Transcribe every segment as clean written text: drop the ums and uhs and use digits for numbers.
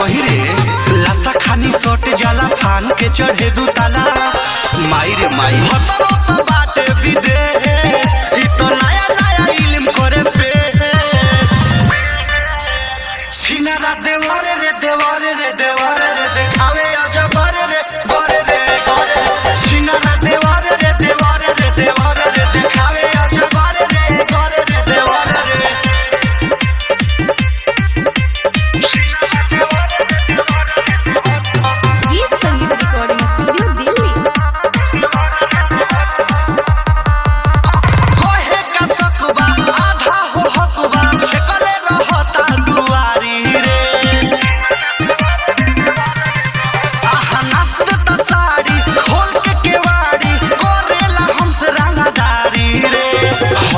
कही रे लसा खानी सोट जाला थान के चढ़े दू ताला माई रे माई हतरो तो बाटे विदेश ई तो नया नया इल्म करे पेश छिनारा देवारे रे देवारे रे देवारे रे देखावे अजगर रे गोरे रे गोरे छिनारा देवारे रे देवारे रे देवारे रे देखावे अजगर रे गोरे रे देवारे रे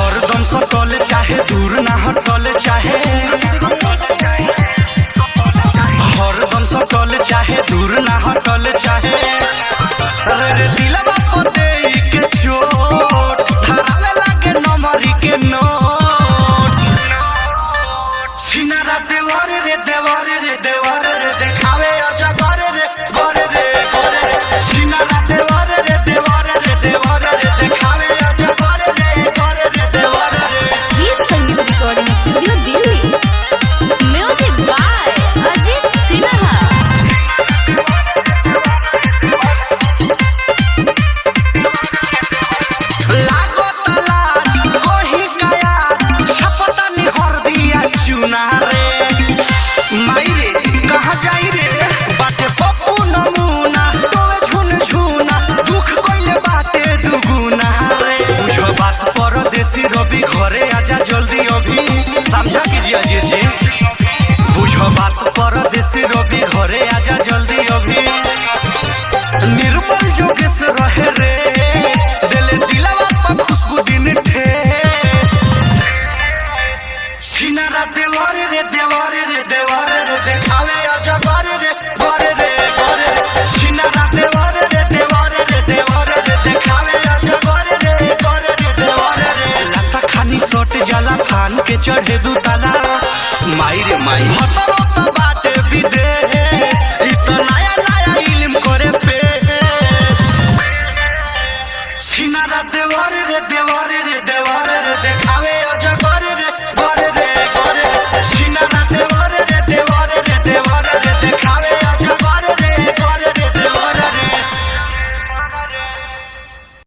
चाहे दूर ना हटल चाहे हरदम सटल चाहे दूर ना हटल चाहे रे रे दिलवा को देई के चोट धरावे लागे नमरी के नोट छिनारा देवारे रे देवारे रे देवारे रे देखावे अजगर रे गोरे रे गोरे छिनारा देवारे रे देवारे रे देवारे रे देखावे अजगर रे गोरे रे देवारे रे recording studio Delhi music by Ajit Sinha लागो तलाश कोही काया छपता निहर दिया चुना रे माई रे कहाँ जाई रे बाटे पप्पू नमूना तोवे झुन झुना दुख कइले बाटे दुगुना रे बुझो बात परदेसी रवि घरे आजा जल्दी अभी समझा कीजिए अजीत जी बुझो बात परदेसी रवि घरे आजा जल्दी अभी निर्मल जोगेश रहे रे दिले दिलवा पर खुशबू दिन ठेस छिनारा देवारे रे देवारे रे देवारे रे देखावे अजगर रे गोरे रे गोरे छिनारा देवारे रे देवारे रे देवारे रे देखावे अजगर रे गोरे रे देवारे रे लसा खानी सोट जाला थान के चढ़े दू ताला माई रे माई हतरो तो बाटे विदेश ई तो नया नया इल्म करे पेश छिनारा देवारे रे देवारे रे